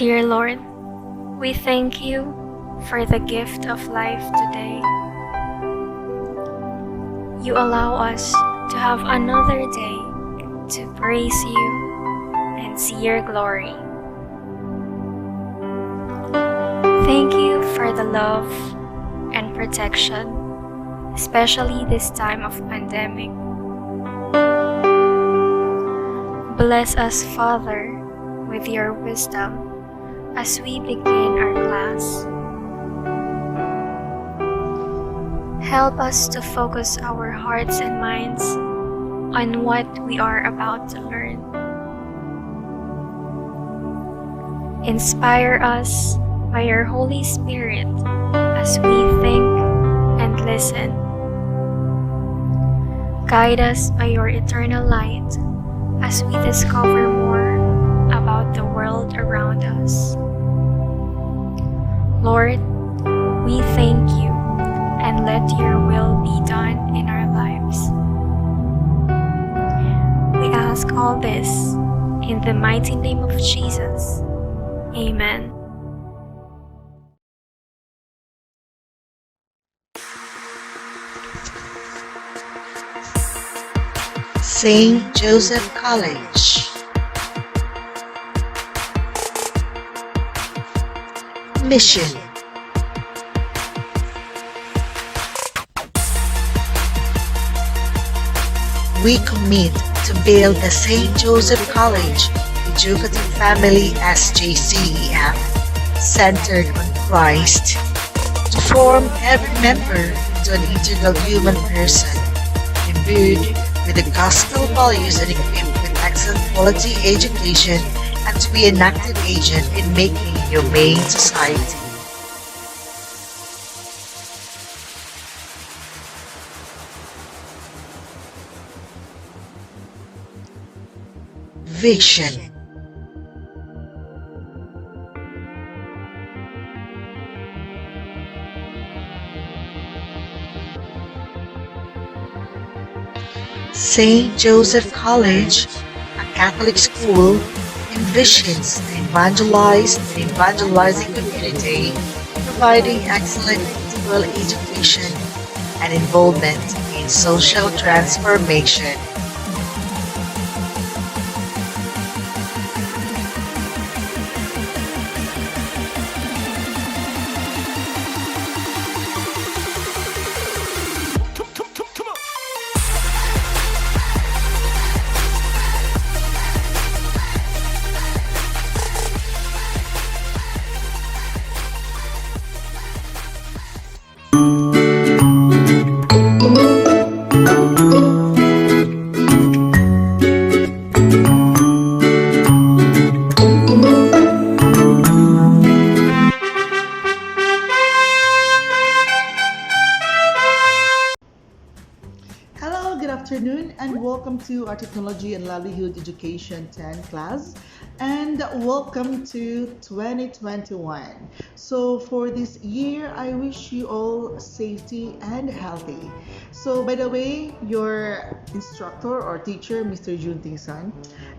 Dear Lord, we thank you for the gift of life today. You allow us to have another day to praise you and see your glory. Thank you for the love and protection, especially this time of pandemic. Bless us, Father, with your wisdom as we begin our class. Help us to focus our hearts and minds on what we are about to learn. Inspire us by your Holy Spirit as we think and listen. Guide us by your eternal light as we discover more about the world around us. Lord, we thank you and let your will be done in our lives. We ask all this in the mighty name of Jesus. Amen. St. Joseph College. Mission. We commit to build the St. Joseph College Educative Family SJCEF centered on Christ, to form every member into an integral human person, imbued with the gospel values and equipped with excellent quality education, and to be an active agent in making a humane society. Vision. St. Joseph College, a Catholic school, envisions an evangelizing community, providing excellent integral education and involvement in social transformation. Hello, good afternoon, and welcome to our Technology and Livelihood Education 10 class. And welcome to 2021. So, for this year, I wish you all safety and healthy. So, by the way, your instructor or teacher, Mr. Jun Ting-san,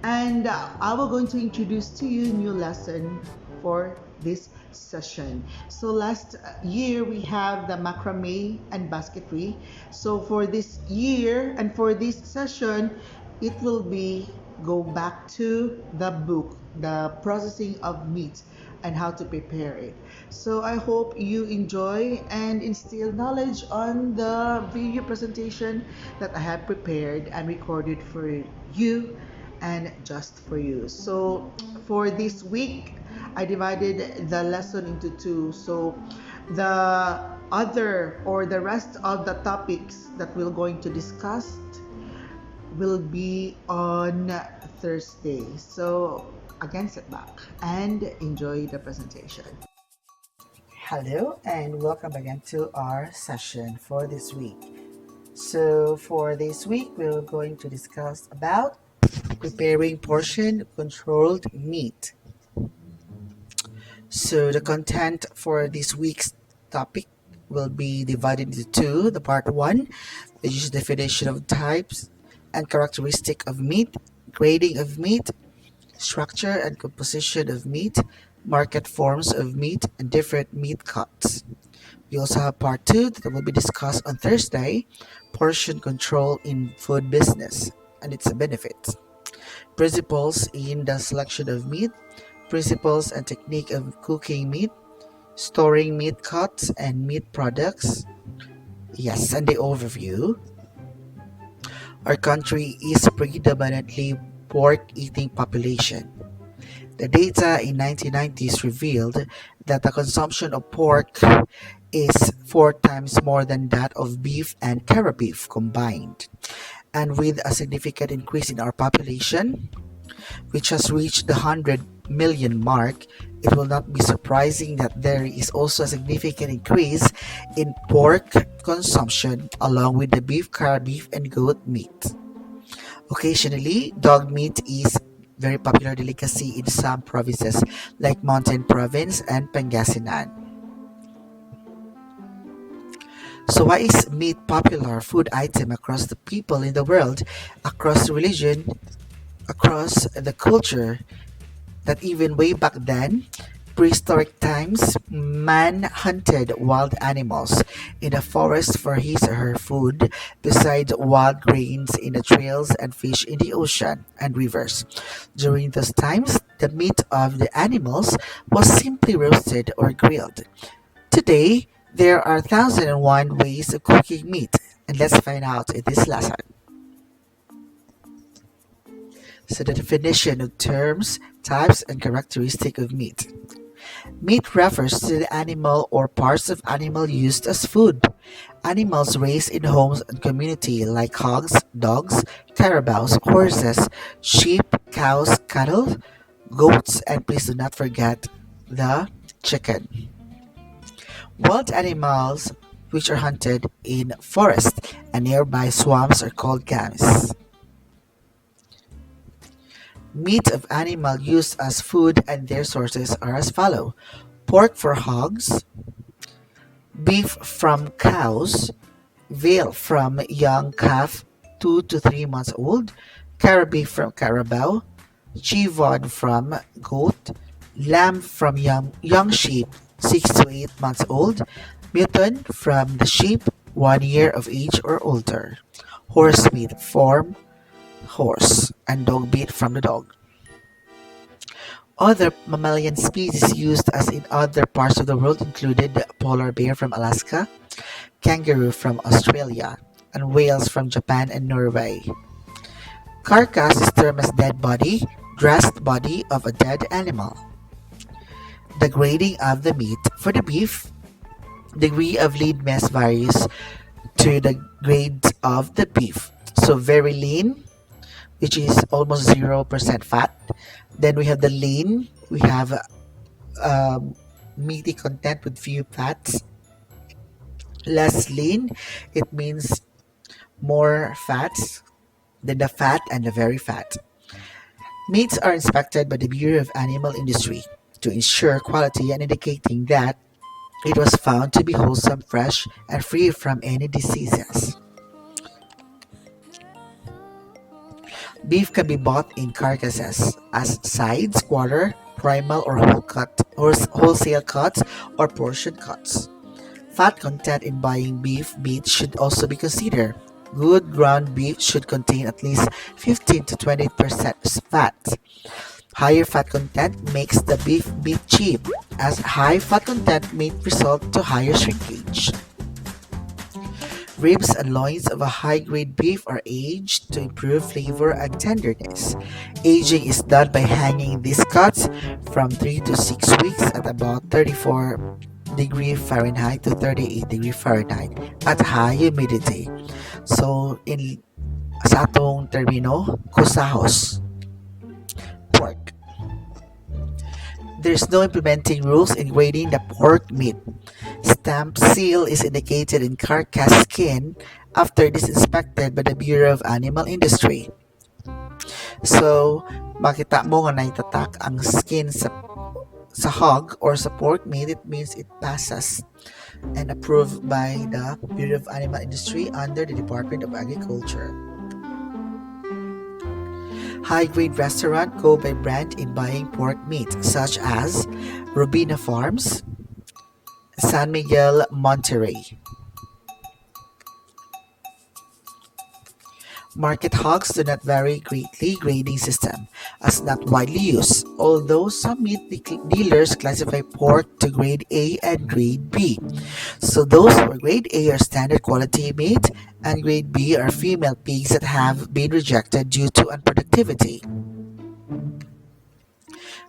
and I will going to introduce to you new lesson for this session. So last year we have the macrame and basketry. So for this year and for this session, it will be go back to the book, the processing of meat and how to prepare it. So I hope you enjoy and instill knowledge on the video presentation that I have prepared and recorded for you and just for you. So for this week, I divided the lesson into two. So the other or the rest of the topics that we're going to discuss will be on Thursday. So again, sit back and enjoy the presentation. Hello and welcome again to our session for this week. So for this week, we're going to discuss about preparing portion controlled meat. So the content for this week's topic will be divided into two. The part one, which is definition of types and characteristic of meat, grading of meat, structure and composition of meat, market forms of meat, and different meat cuts. We also have part two that will be discussed on Thursday, portion control in food business and its benefits, principles in the selection of meat, principles and technique of cooking meat, storing meat cuts and meat products. Yes, and the overview. Our country is predominantly pork-eating population. The data in 1990s revealed that the consumption of pork is four times more than that of beef and carabao beef combined. And with a significant increase in our population, which has reached the 100 million mark, it will not be surprising that there is also a significant increase in pork consumption along with the beef, carabao beef, and goat meat. Occasionally, dog meat is very popular delicacy in some provinces like Mountain Province and Pangasinan. So why is meat popular food item across the people in the world, across religion, across the culture, that even way back then, prehistoric times, man hunted wild animals in the forest for his or her food, besides wild grains in the trails and fish in the ocean and rivers. During those times, the meat of the animals was simply roasted or grilled. Today, there are 1001 ways of cooking meat, and let's find out in this lesson. So the definition of terms, types, and characteristic of meat. Meat refers to the animal or parts of animal used as food. Animals raised in homes and community like hogs, dogs, carabaos, horses, sheep, cows, cattle, goats, and please do not forget the chicken. Wild animals which are hunted in forests and nearby swamps are called gams. Meat of animal used as food and their sources are as follow: pork for hogs, beef from cows, veal from young calf 2 to 3 months old, carabao from carabao, chivon from goat, lamb from young sheep 6 to 8 months old, mutton from the sheep 1 year of age or older, horse meat from horse, and dog meat from the dog. Other mammalian species used as in other parts of the world included the polar bear from Alaska, kangaroo from Australia, and whales from Japan and Norway. Carcass is termed as dead body, dressed body of a dead animal. The grading of the meat. For the beef, degree of leanness varies to the grades of the beef. So very lean, which is almost 0% fat. Then we have the lean. We have meaty content with few fats. Less lean, it means more fats than the fat and the very fat. Meats are inspected by the Bureau of Animal Industry to ensure quality and indicating that it was found to be wholesome, fresh, and free from any diseases. Beef can be bought in carcasses as sides, quarter, primal, or wholesale cuts, or portion cuts. Fat content in buying beef meat should also be considered. Good ground beef should contain at least 15 to 20% fat. Higher fat content makes the beef meat cheap, as high fat content may result to higher shrinkage. Ribs and loins of a high-grade beef are aged to improve flavor and tenderness. Aging is done by hanging these cuts from 3 to 6 weeks at about 34 degree Fahrenheit to 38 degree Fahrenheit at high humidity. So, sa atong termino, kusahos, pork. There's no implementing rules in grading the pork meat. Stamp seal is indicated in carcass skin after it is inspected by the Bureau of Animal Industry. So, makita mo nga naitatak ang skin sa hog or sa pork meat, it means it passes and approved by the Bureau of Animal Industry under the Department of Agriculture. High-grade restaurant go by brand in buying pork meat, such as Rubina Farms, San Miguel, Monterrey. Market hogs do not vary greatly grading system, as not widely used, although some meat dealers classify pork to grade A and grade B. So those for grade A are standard quality meat, and grade B are female pigs that have been rejected due to unproductivity.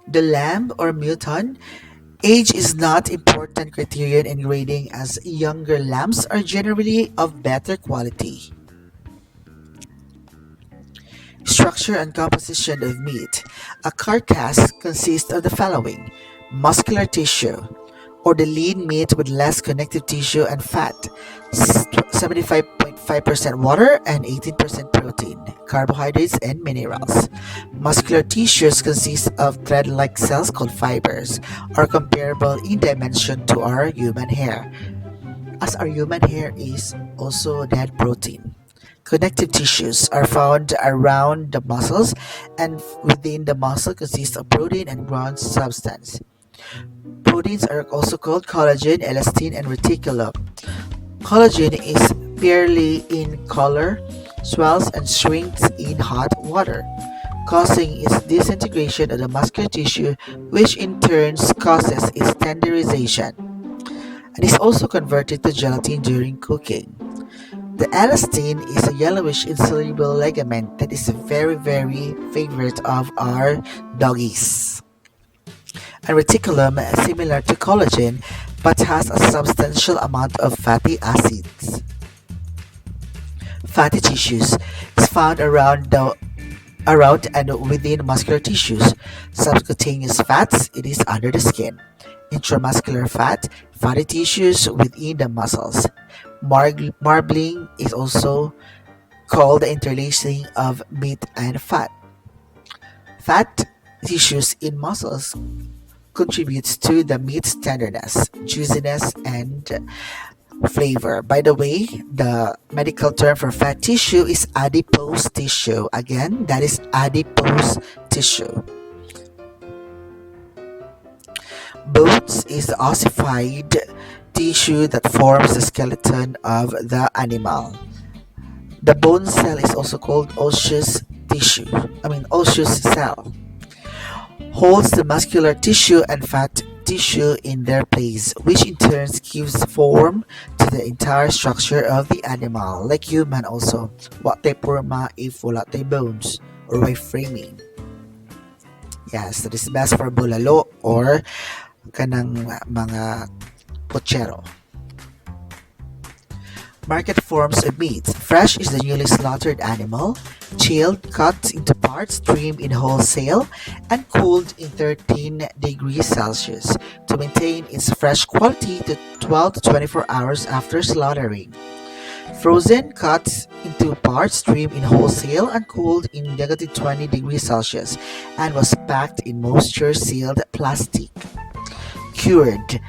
The lamb or mutton age is not important criterion in grading, as younger lambs are generally of better quality. Structure and composition of meat. A carcass consists of the following: muscular tissue, or the lean meat with less connective tissue and fat, 75.5% water and 18% protein, carbohydrates, and minerals. Muscular tissues consist of thread-like cells called fibers, are comparable in dimension to our human hair, as our human hair is also dead protein. Connective tissues are found around the muscles, and within the muscle consists of protein and ground substance. Proteins are also called collagen, elastin, and reticulum. Collagen is pearly in color, swells and shrinks in hot water, causing its disintegration of the muscular tissue, which in turn causes its tenderization, and is also converted to gelatin during cooking. The elastin is a yellowish insoluble ligament that is a very, very favorite of our doggies. And reticulum is similar to collagen but has a substantial amount of fatty acids. Fatty tissues is found around and within muscular tissues. Subcutaneous fats, it is under the skin. Intramuscular fat, fatty tissues within the muscles. Marbling is also called the interlacing of meat and fat. Fat tissues in muscles contributes to the meat's tenderness, juiciness, and flavor. By the way, the medical term for fat tissue is adipose tissue. Again, that is adipose tissue. Bones is the ossified tissue that forms the skeleton of the animal. The bone cell is also called osseous tissue. Osseous cell. Holds the muscular tissue and fat tissue in their place, which in turn gives form to the entire structure of the animal, like human also. What they porma if wala tay bones or by framing. Yes, that is best for bulalo or kanang mga pochero. Market forms of meat. Fresh is the newly slaughtered animal. Chilled, cut into parts, trimmed in wholesale, and cooled in 13 degrees Celsius to maintain its fresh quality to 12 to 24 hours after slaughtering. Frozen, cut into parts, trimmed in wholesale, and cooled in negative 20 degrees Celsius, and was packed in moisture-sealed plastic. Cured.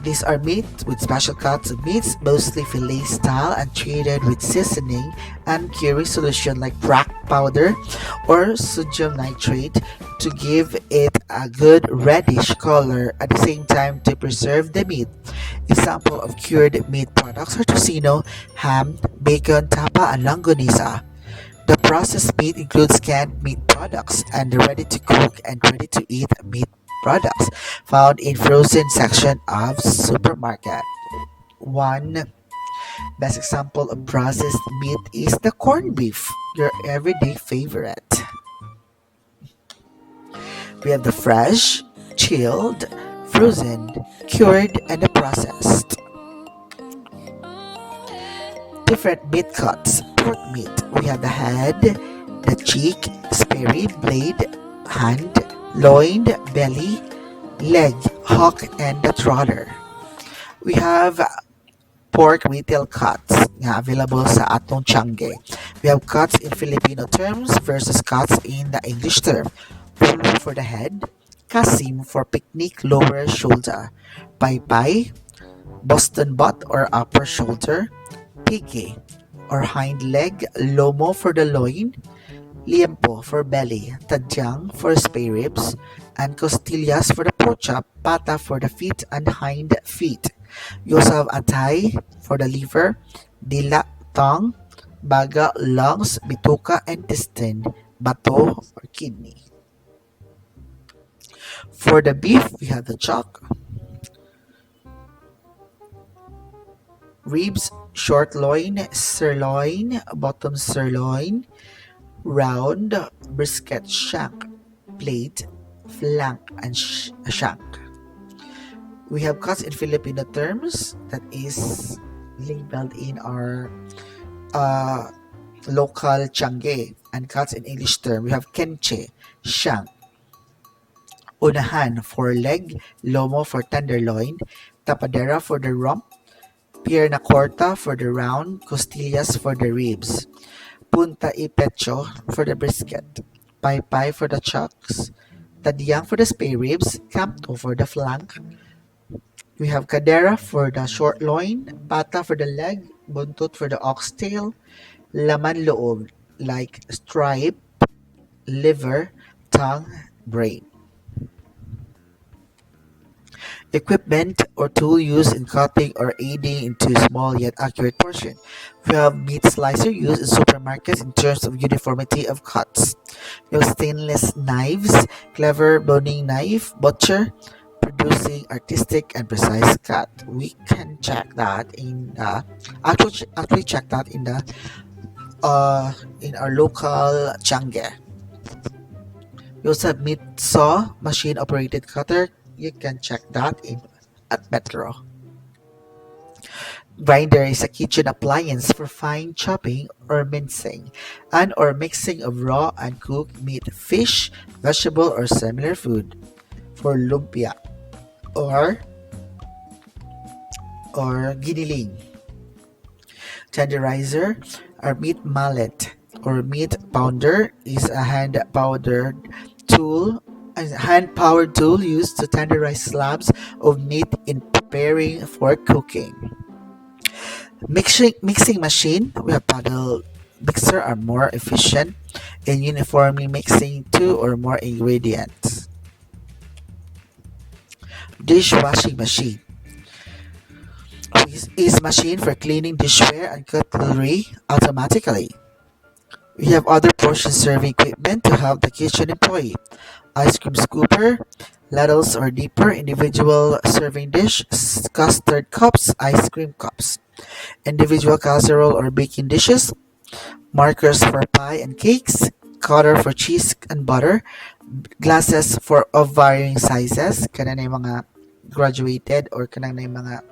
These are meat with special cuts of meats, mostly fillet style, and treated with seasoning and curing solution like crack powder or sodium nitrate to give it a good reddish color, at the same time to preserve the meat. Example of cured meat products are tocino, ham, bacon, tapa, and longanisa. The processed meat includes canned meat products and the ready-to-cook and ready-to-eat meat products found in frozen section of supermarket. One best example of processed meat is the corned beef, your everyday favorite. We have the fresh, chilled, frozen, cured, and the processed. Different meat cuts. Pork meat. We have the head, the cheek, spare, blade, hand, loin, belly, leg, hock, and the trotter. We have pork retail cuts nga available sa atong Tiangge. We have cuts in Filipino terms versus cuts in the English term. Pulu for the head, kasim for picnic lower shoulder, paypay, Boston butt or upper shoulder, pigi or hind leg, lomo for the loin, liempo for belly, tadyang for spare ribs, and costillas for the pork chop, pata for the feet and hind feet. You also have atay for the liver, dila, tongue, baga, lungs, bituka, intestine, bato, or kidney. For the beef, we have the chuck, ribs, short loin, sirloin, bottom sirloin, round, brisket, shank, plate, flank, and shank. We have cuts in Filipino terms that is labeled in our uh, local change, and cuts in English term. We have kenche, shank, unahan for leg, lomo for tenderloin, tapadera for the rump, pierna corta for the round, costillas for the ribs, punta y pecho for the brisket, paypay for the chucks, tadyang for the spare ribs, camto for the flank. We have cadera for the short loin, pata for the leg, buntut for the oxtail, laman loob like stripe, liver, tongue, brain. Equipment or tool used in cutting or aiding into small yet accurate portion. We have meat slicer used in supermarkets in terms of uniformity of cuts. We have stainless knives, clever boning knife, butcher, producing artistic and precise cut. We can check that in the actually check that in our local change. We also have meat saw, machine operated cutter. You can check that in at Metro. Grinder is a kitchen appliance for fine chopping or mincing and or mixing of raw and cooked meat, fish, vegetable or similar food. For lumpia or giniling. Tenderizer or meat mallet or meat pounder is a hand powered tool used to tenderize slabs of meat in preparing for cooking. Mixing machine, we have paddle mixer are more efficient in uniformly mixing two or more ingredients. Dishwashing machine is machine for cleaning dishware and cutlery automatically. We have other portion serving equipment to help the kitchen employee. Ice cream scooper, ladles or dipper, individual serving dish, custard cups, ice cream cups, individual casserole or baking dishes, markers for pie and cakes, cutter for cheese and butter, glasses for of varying sizes, kana na yung mga graduated or kana na yung mga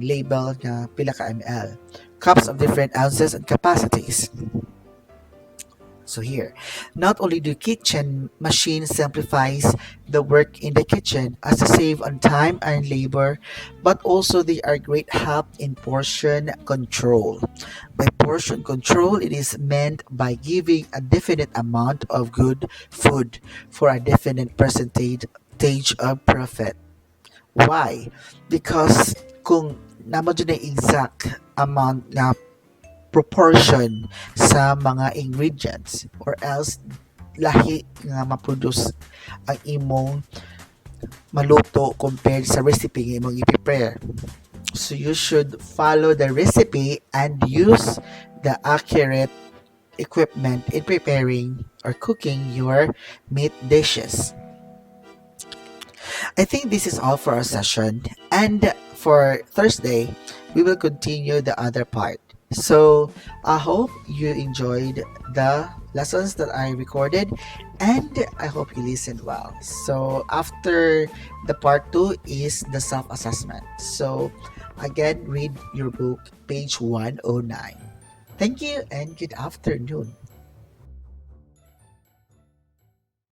label na pila ka ml, cups of different ounces and capacities. So here, not only do kitchen machines simplifies the work in the kitchen as to save on time and labor, but also they are great help in portion control. By portion control, it is meant by giving a definite amount of good food for a definite percentage of profit. Why? Because kung namo dyan na exact amount na proportion sa mga ingredients or else lahi nga ma-produce ang imong maluto compared sa recipe nga imong i-prepare. So you should follow the recipe and use the accurate equipment in preparing or cooking your meat dishes. I think this is all for our session, and for Thursday we will continue the other part. So I hope you enjoyed the lessons that I recorded and I hope you listened well. So after the part 2 is the self-assessment. So again, read your book, page 109. Thank you and good afternoon.